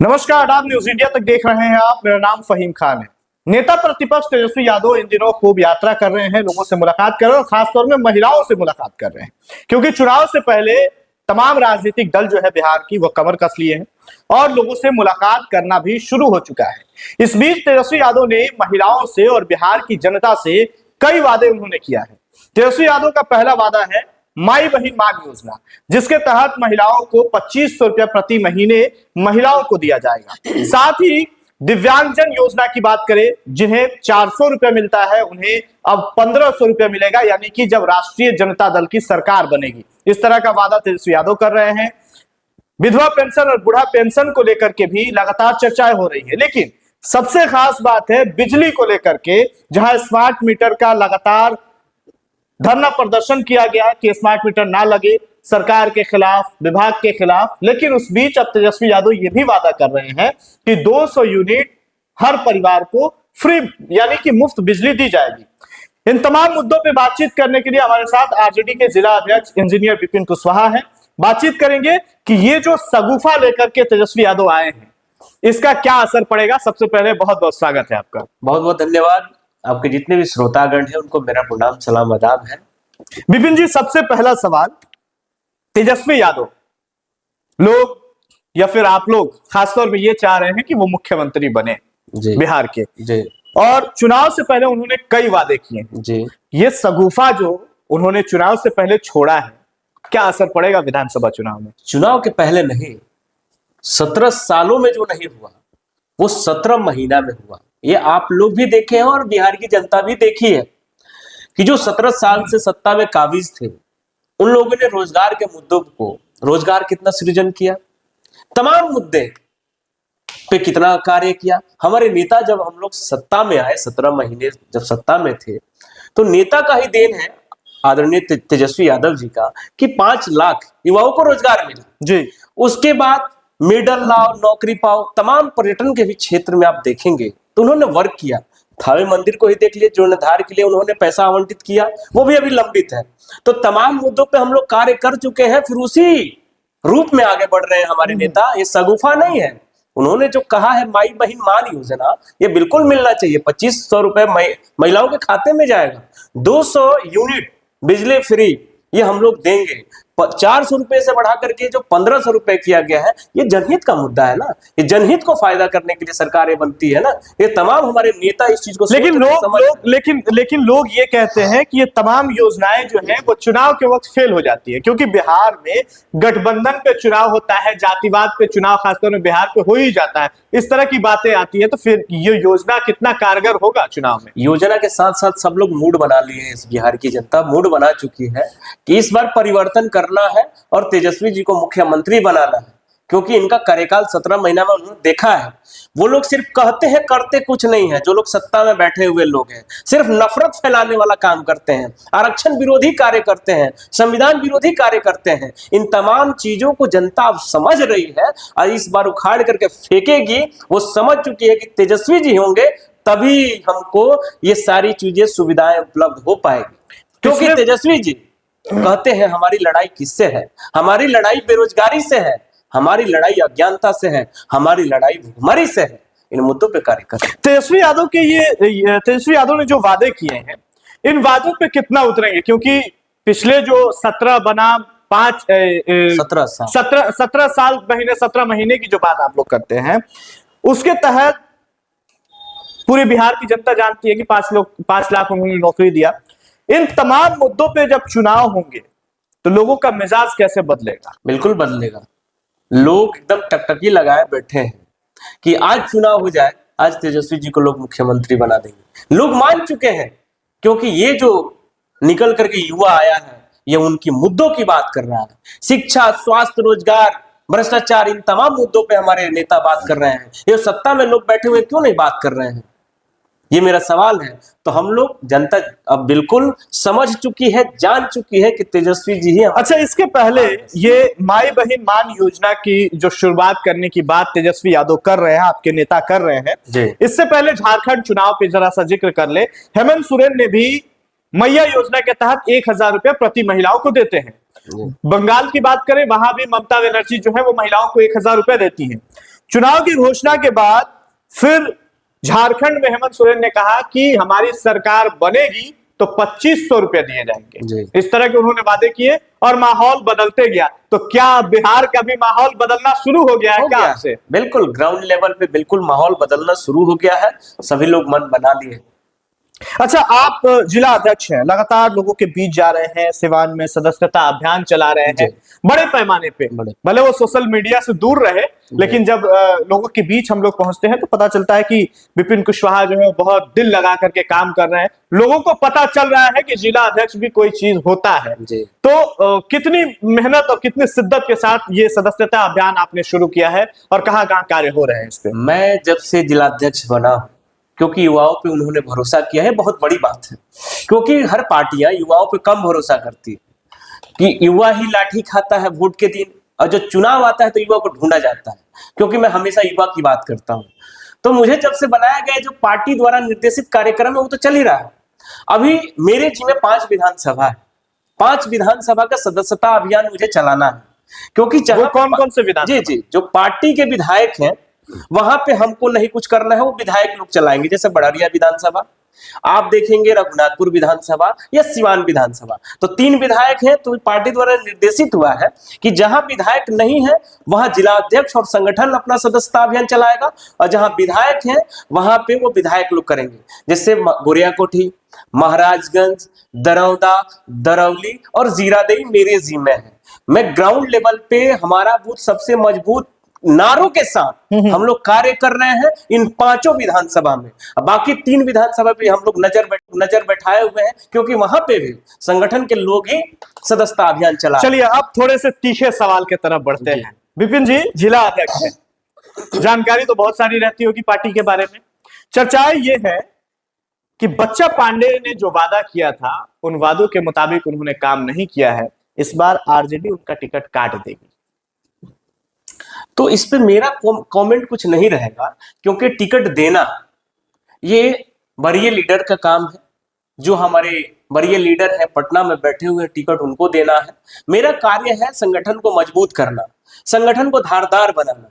नमस्कार, आदाब। News India तक देख रहे हैं आप। मेरा नाम फहीम खान है। नेता प्रतिपक्ष तेजस्वी यादव इन दिनों खूब यात्रा कर रहे हैं, लोगों से मुलाकात कर रहे हैं और खासतौर में महिलाओं से मुलाकात कर रहे हैं, क्योंकि चुनाव से पहले तमाम राजनीतिक दल जो है बिहार की वो कमर कस लिए हैं और लोगों से मुलाकात करना भी शुरू हो चुका है। इस बीच तेजस्वी यादव ने महिलाओं से और बिहार की जनता से कई वादे उन्होंने किया है। तेजस्वी यादव का पहला वादा है माई बहिन मान योजना, जिसके तहत महिलाओं को 2500 रुपया प्रति महीने महिलाओं को दिया जाएगा। साथ ही दिव्यांगजन योजना की बात करें, जिन्हें 400 रुपया मिलता है, उन्हें अब 1500 रुपया मिलेगा, यानी कि जब राष्ट्रीय जनता दल की सरकार बनेगी। इस तरह का वादा तेजस्वी यादव कर रहे हैं। विधवा पेंशन और बूढ़ा पेंशन को लेकर के भी लगातार चर्चाएं हो रही है, लेकिन सबसे खास बात है बिजली को लेकर के, जहां स्मार्ट मीटर का लगातार धरना प्रदर्शन किया गया कि स्मार्ट मीटर ना लगे, सरकार के खिलाफ, विभाग के खिलाफ। लेकिन उस बीच अब तेजस्वी यादव ये भी वादा कर रहे हैं कि 200 यूनिट हर परिवार को फ्री यानी कि मुफ्त बिजली दी जाएगी। इन तमाम मुद्दों पे बातचीत करने के लिए हमारे साथ आरजेडी के जिला अध्यक्ष इंजीनियर विपिन कुशवाहा हैं। बातचीत करेंगे कि ये जो सगुफा लेकर के तेजस्वी यादव आए हैं, इसका क्या असर पड़ेगा। सबसे पहले बहुत बहुत स्वागत है आपका। बहुत बहुत धन्यवाद। आपके जितने भी श्रोतागण हैं उनको मेरा प्रणाम, सलाम, आदाब है। विपिन जी, सबसे पहला सवाल, तेजस्वी यादव लोग या फिर आप लोग खासतौर में ये चाह रहे हैं कि वो मुख्यमंत्री बने बिहार के जी। और चुनाव से पहले उन्होंने कई वादे किए जी। ये सगुफा जो उन्होंने चुनाव से पहले छोड़ा है, क्या असर पड़ेगा विधानसभा चुनाव में? चुनाव के पहले नहीं, 17 सालों में जो नहीं हुआ वो 17 महीना में हुआ। ये आप लोग भी देखे हैं और बिहार की जनता भी देखी है कि जो 17 साल से सत्ता में काबिज थे, उन लोगों ने रोजगार के मुद्दों को, रोजगार कितना सृजन किया, तमाम मुद्दे पे कितना कार्य किया। हमारे नेता जब हम लोग सत्ता में आए, 17 महीने जब सत्ता में थे, तो नेता का ही देन है आदरणीय तेजस्वी यादव जी का कि 5 लाख युवाओं को रोजगार मिला जी। उसके बाद मिडल लाओ, नौकरी पाओ, तमाम पर्यटन के भी क्षेत्र में आप देखेंगे तो उन्होंने वर्क किया। थावे मंदिर को ही देख लिए, जीर्णोद्धार के लिए उन्होंने पैसा आवंटित किया, वो भी अभी लंबित है। तो तमाम मुद्दों पे हम लोग कार्य कर चुके हैं, फिर उसी रूप में आगे बढ़ रहे हैं हमारे नेता। ये सगुफा नहीं है। उन्होंने जो कहा है माई बहिन मान योजना, ये बिल्कुल मिलना चाहिए। 2500 रुपए महिलाओं के खाते में जाएगा। 200 यूनिट बिजली फ्री ये हम लोग देंगे। 400 रुपए से बढ़ा करके जो 1500 रुपए किया गया है, ये जनहित का मुद्दा है ना। ये जनहित को फायदा करने के लिए सरकारें बनती है ना। ये तमाम हमारे नेता इस चीज को लेकिन लोग ये कहते हैं कि ये तमाम योजनाएं जो हैं वो चुनाव के वक्त फेल हो जाती है, क्योंकि बिहार में गठबंधन पे चुनाव होता है, जातिवाद पे चुनाव खासतौर में बिहार पे हो ही जाता है। इस तरह की बातें आती है, तो फिर ये योजना कितना कारगर होगा चुनाव में? योजना के साथ साथ सब लोग मूड बना लिए हैं। इस बिहार की जनता मूड बना चुकी है कि इस बार परिवर्तन करना है और तेजस्वी जी को मुख्यमंत्री बनाना है, क्योंकि इनका कार्यकाल 17 महीना में उन्होंने देखा है। वो लोग सिर्फ कहते हैं, करते कुछ नहीं है। जो लोग सत्ता में बैठे हुए लोग हैं, सिर्फ नफरत फैलाने वाला काम करते हैं, आरक्षण विरोधी कार्य करते हैं, संविधान विरोधी कार्य करते हैं। इन तमाम चीजों को जनता अब समझ रही है और इस बार उखाड़ करके फेंकेगी। वो समझ चुकी है कि तेजस्वी जी होंगे तभी हमको ये सारी चीजें, सुविधाएं उपलब्ध हो पाएगी। क्योंकि तेजस्वी जी कहते हैं हमारी लड़ाई किससे है? हमारी लड़ाई बेरोजगारी से है, हमारी लड़ाई अज्ञानता से है, हमारी लड़ाई भुखमरी से है। इन मुद्दों पे कार्य कर तेजस्वी यादव ने जो वादे किए हैं, इन वादों पे कितना उतरेंगे? क्योंकि पिछले जो 17 बनाम 5 17 साल महीने 17 महीने की जो बात आप लोग करते हैं, उसके तहत पूरे बिहार की जनता जानती है कि 5 लाख उन्होंने नौकरी दिया। इन तमाम मुद्दों पे जब चुनाव होंगे तो लोगों का मिजाज कैसे बदलेगा? बिल्कुल बदलेगा। लोग एकदम टकटकी लगाए बैठे हैं कि आज चुनाव हो जाए, आज तेजस्वी जी को लोग मुख्यमंत्री बना देंगे। लोग मान चुके हैं, क्योंकि ये जो निकल करके युवा आया है, ये उनकी मुद्दों की बात कर रहा है। शिक्षा, स्वास्थ्य, रोजगार, भ्रष्टाचार, इन तमाम मुद्दों पे हमारे नेता बात कर रहे हैं। ये सत्ता में लोग बैठे हुए क्यों नहीं बात कर रहे हैं? ये मेरा सवाल है। तो हम लोग, जनता अब बिल्कुल समझ चुकी है, जान चुकी है कि तेजस्वी जी ही। अच्छा, इसके पहले ये माई बहिन मान योजना की जो शुरुआत करने की बात तेजस्वी यादव कर रहे हैं, आपके नेता कर रहे हैं, इससे पहले झारखंड चुनाव पे जरा सा जिक्र कर ले। हेमंत सोरेन ने भी मैया योजना के तहत 1000 रुपया प्रति महिलाओं को देते हैं। बंगाल की बात करें, वहां भी ममता बनर्जी जो है वो महिलाओं को 1000 रुपया देती है। चुनाव की घोषणा के बाद फिर झारखंड में हेमंत सोरेन ने कहा कि हमारी सरकार बनेगी तो 2500 रुपए दिए जाएंगे। जी। इस तरह के उन्होंने वादे किए और माहौल बदलते गया। तो क्या बिहार का भी माहौल बदलना शुरू हो गया है क्या आपसे? बिल्कुल, ग्राउंड लेवल पे बिल्कुल माहौल बदलना शुरू हो गया है, सभी लोग मन बना लिए। अच्छा, आप जिला अध्यक्ष हैं, लगातार लोगों के बीच जा रहे हैं, सिवान में सदस्यता अभियान चला रहे हैं बड़े पैमाने पे। भले वो सोशल मीडिया से दूर रहे, लेकिन जब लोगों के बीच हम लोग पहुंचते हैं तो पता चलता है कि विपिन कुशवाहा जो है बहुत दिल लगा करके काम कर रहे हैं। लोगों को पता चल रहा है कि जिला अध्यक्ष भी कोई चीज होता है। तो कितनी मेहनत और कितनी शिद्दत के साथ ये सदस्यता अभियान आपने शुरू किया है और कहाँ कार्य हो रहे हैं इस पे? मैं जब से जिला अध्यक्ष बना, क्योंकि युवाओं पे उन्होंने भरोसा किया है, बहुत बड़ी बात है। क्योंकि हर पार्टियां युवाओं पे कम भरोसा करती है कि युवा ही लाठी खाता है वोट के दिन, और जो चुनाव आता है तो युवा को ढूंढा जाता है। क्योंकि मैं हमेशा युवा की बात करता हूं, तो मुझे जब से बनाया गया जो पार्टी द्वारा निर्देशित कार्यक्रम है वो तो चल ही रहा है। अभी मेरे जिम्मे 5 विधानसभा है, 5 विधानसभा का सदस्यता अभियान मुझे चलाना है। क्योंकि कौन से विधानसभा? जी, जो पार्टी के विधायक हैं वहां पे हमको नहीं कुछ करना है, वो विधायक लोग चलाएंगे। जैसे बड़रिया विधानसभा आप देखेंगे, रघुनाथपुर विधानसभा या सिवान विधानसभा, तो 3 विधायक हैं। तो पार्टी द्वारा निर्देशित हुआ है कि जहां विधायक नहीं है वहां जिला अध्यक्ष और संगठन अपना सदस्यता अभियान चलाएगा, और जहां विधायक हैं वहां पे वो विधायक लोग करेंगे। जैसे गोरियाकोठी, महाराजगंज, दरौदा, दरौली और जीरादेई मेरे जिम्मे है। मैं ग्राउंड लेवल पे हमारा बूथ सबसे मजबूत नारों के साथ हम लोग कार्य कर रहे हैं इन 5 विधानसभा में। बाकी 3 विधानसभा पे हम लोग नजर बैठाए हुए हैं, क्योंकि वहां पे भी संगठन के लोग ही सदस्यता अभियान चला। चलिए अब थोड़े से तीखे सवाल की तरफ बढ़ते हैं। विपिन जी जिला अध्यक्ष हैं, जानकारी तो बहुत सारी रहती होगी पार्टी के बारे में। चर्चाएं ये है कि बच्चा पांडे ने जो वादा किया था उन वादों के मुताबिक उन्होंने काम नहीं किया है। इस बार आरजेडी उनका टिकट काट देगी। तो इस पे मेरा कमेंट कुछ नहीं रहेगा, क्योंकि टिकट देना ये वरीय लीडर का काम है। जो हमारे वरीय लीडर है पटना में बैठे हुए, टिकट उनको देना है। मेरा कार्य है संगठन को मजबूत करना, संगठन को धारदार बनाना,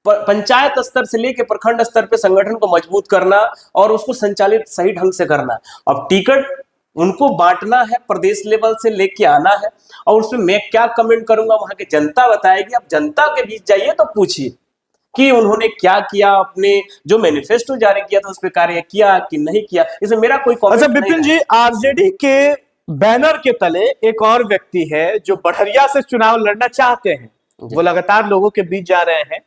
पंचायत स्तर से लेकर प्रखंड स्तर पे संगठन को मजबूत करना और उसको संचालित सही ढंग से करना। अब टिकट उनको बांटना है, प्रदेश लेवल से लेके आना है, और उसमें मैं क्या कमेंट करूंगा वहां की जनता बताएगी। अब जनता के बीच जाइए तो पूछिए कि उन्होंने क्या किया, अपने जो मैनिफेस्टो जारी किया था उस पर कार्य किया कि नहीं किया। इसमें मेरा कोई कमेंट अच्छा विपिन जी, आरजेडी के बैनर के तले एक और व्यक्ति है जो बड़हरिया से चुनाव लड़ना चाहते हैं, वो लगातार लोगों के बीच जा रहे हैं,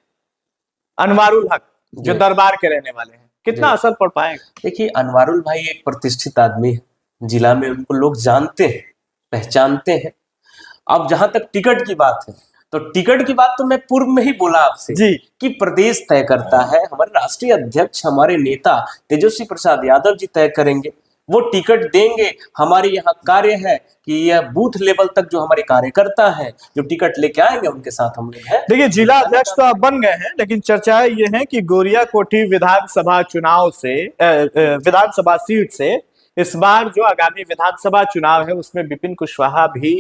अनवारुल हक, जो दरबार के रहने वाले हैं। कितना असर पड़ पाएगा? देखिए, अनवारुल भाई एक प्रतिष्ठित आदमी है, जिला में उनको लोग जानते हैं, पहचानते हैं। अब जहां तक टिकट की बात है, तो टिकट की बात तो मैं पूर्व में ही बोला आपसे जी कि प्रदेश तय करता है। हमारे राष्ट्रीय अध्यक्ष, हमारे नेता तेजस्वी प्रसाद यादव जी तय करेंगे, वो टिकट देंगे। हमारे यहाँ कार्य है कि यह बूथ लेवल तक जो हमारे कार्यकर्ता हैं जो टिकट लेके आएंगे उनके साथ हम लोग हैं। देखिए, जिला अध्यक्ष तो आप बन गए हैं, लेकिन चर्चाएं ये हैं कि गोरियाकोठी विधानसभा चुनाव से, विधानसभा सीट से इस बार जो आगामी विधानसभा चुनाव है उसमें विपिन कुशवाहा भी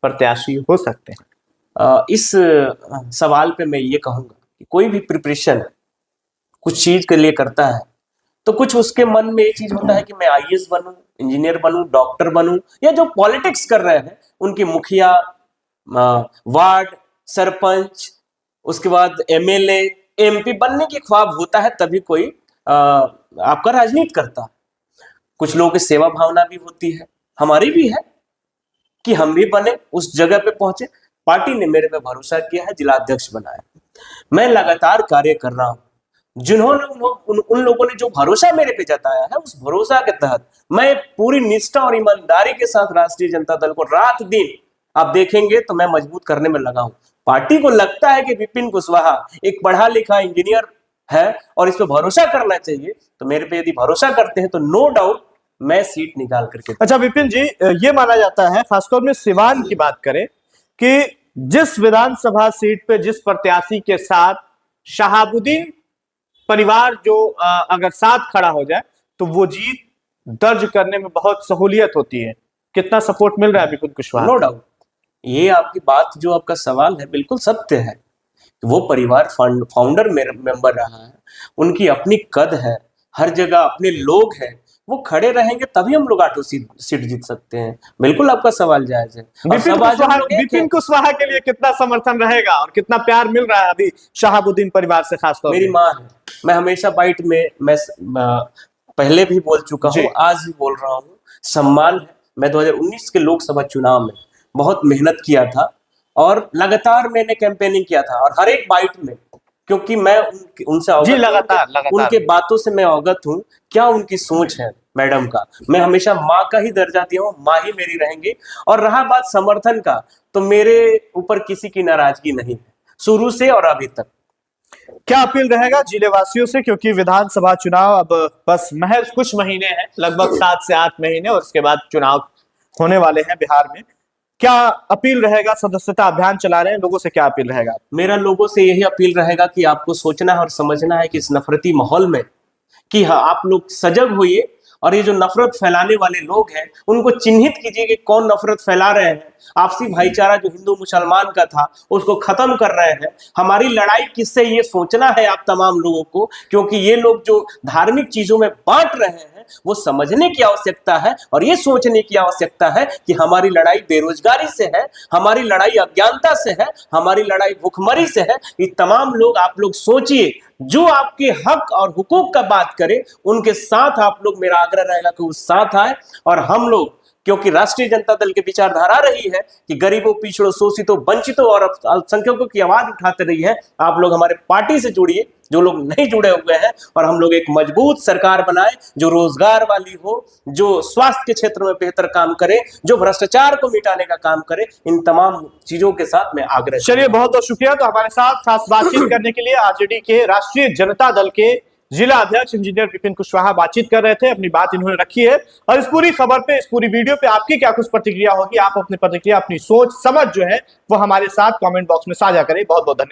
प्रत्याशी हो सकते हैं। इस सवाल पे मैं ये कहूंगा कि कोई भी प्रिपरेशन कुछ चीज के लिए करता है तो कुछ उसके मन में ये चीज होता है कि मैं आईएएस बनूं, इंजीनियर बनूं, डॉक्टर बनूं, या जो पॉलिटिक्स कर रहे हैं उनकी मुखिया, वार्ड सरपंच, उसके बाद एमएलए, एमपी बनने की ख्वाब होता है, तभी कोई आपका राजनीति करता। कुछ लोगों की सेवा भावना भी होती है, हमारी भी है कि हम भी बने, उस जगह पे पहुंचे। पार्टी ने मेरे पे भरोसा किया है, जिला अध्यक्ष बनाया, मैं लगातार कार्य कर रहा हूं। जिन्होंने उन लोगों ने जो भरोसा मेरे पे जताया है, उस भरोसा के तहत मैं पूरी निष्ठा और ईमानदारी के साथ राष्ट्रीय जनता दल को रात दिन आप देखेंगे तो मैं मजबूत करने में लगा हूं। पार्टी को लगता है कि विपिन कुशवाहा एक पढ़ा लिखा इंजीनियर है और इस पे भरोसा करना चाहिए, तो मेरे पे यदि भरोसा करते हैं तो नो डाउट मैं सीट निकाल करके। अच्छा विपिन जी, ये माना जाता है, खासतौर में सिवान की बात करें, कि जिस विधानसभा सीट पे जिस प्रत्याशी के साथ शहाबुद्दीन परिवार जो अगर साथ खड़ा हो जाए तो वो जीत दर्ज करने में बहुत सहूलियत होती है। कितना सपोर्ट मिल रहा है विपिन कुशवाहा? नो डाउट, ये आपकी बात, जो आपका सवाल है बिल्कुल सत्य है, वो परिवार फाउंडर मेंबर रहा है, उनकी अपनी कद है, हर जगह अपने लोग हैं, वो खड़े रहेंगे तभी हम लोग 8 सीट जीत सकते हैं। बिल्कुल आपका सवाल जायज है। और सब आज हम लोग एक विपिन हैं। कुशवाहा के लिए कितना समर्थन रहेगा और कितना प्यार मिल रहा है अभी शहाबुद्दीन परिवार से, खासतौर मेरी पे? माँ है, मैं हमेशा बाइट में मैं पहले भी बोल चुका जी। हूँ, आज भी बोल रहा हूँ, सम्मान है। मैं 2019 के लोकसभा चुनाव में बहुत मेहनत किया था और लगातार मैंने कैंपेनिंग किया था, और हर एक बाइट में, क्योंकि मैं उनसे अवगत जी, हूं, लगातार उनके बातों से मैं अवगत हूँ क्या उनकी सोच है मैडम का। मैं हमेशा माँ का ही दर्जा दिया हूँ, माँ ही मेरी रहेंगी। और रहा बात समर्थन का, तो मेरे ऊपर किसी की नाराजगी नहीं है, शुरू से और अभी तक। क्या अपील रहेगा जिले वासियों से, क्योंकि विधानसभा चुनाव अब बस महज कुछ महीने हैं, लगभग 7 से 8 महीने, और उसके बाद चुनाव होने वाले हैं बिहार में। क्या अपील रहेगा? सदस्यता अभियान चला रहे हैं, लोगों से क्या अपील रहेगा? मेरा लोगों से यही अपील रहेगा कि आपको सोचना है और समझना है कि इस नफरती माहौल में, कि हाँ, आप लोग सजग होइए, और ये जो नफरत फैलाने वाले लोग हैं उनको चिन्हित कीजिए कि कौन नफरत फैला रहे हैं। आपसी भाईचारा जो हिंदू मुसलमान का था उसको खत्म कर रहे हैं। हमारी लड़ाई किससे, ये सोचना है आप तमाम लोगों को, क्योंकि ये लोग जो धार्मिक चीजों में बांट रहे हैं वो समझने की आवश्यकता है, और ये सोचने की आवश्यकता है कि हमारी लड़ाई बेरोजगारी से है, हमारी लड़ाई अज्ञानता से है, हमारी लड़ाई भूखमरी से है। ये तमाम लोग, आप लोग सोचिए, जो आपके हक और हुकूक का बात करे उनके साथ आप लोग, मेरा आग्रह रहेगा कि उस साथ आए। और हम लोग, क्योंकि राष्ट्रीय जनता दल की विचारधारा रही है कि गरीबों, पिछड़ों, शोषितों, वंचितों और अल्पसंख्यकों की आवाज उठाते रही है, आप लोग हमारे पार्टी से जुड़िए, जो लोग नहीं जुड़े हुए हैं, और हम लोग एक मजबूत सरकार बनाए जो रोजगार वाली हो, जो स्वास्थ्य के क्षेत्र में बेहतर काम करे, जो भ्रष्टाचार को मिटाने का काम करे। इन तमाम चीजों के साथ मैं आग्रह। चलिए, बहुत बहुत शुक्रिया। तो हमारे साथ खास बातचीत करने के लिए आरजेडी के राष्ट्रीय जनता दल के जिला अध्यक्ष इंजीनियर विपिन कुशवाहा बातचीत कर रहे थे, अपनी बात इन्होंने रखी है। और इस पूरी खबर पे, इस पूरी वीडियो पे आपकी क्या कुछ प्रतिक्रिया होगी? आप अपनी प्रतिक्रिया, अपनी सोच समझ जो है वो हमारे साथ कमेंट बॉक्स में साझा करें। बहुत बहुत धन्यवाद।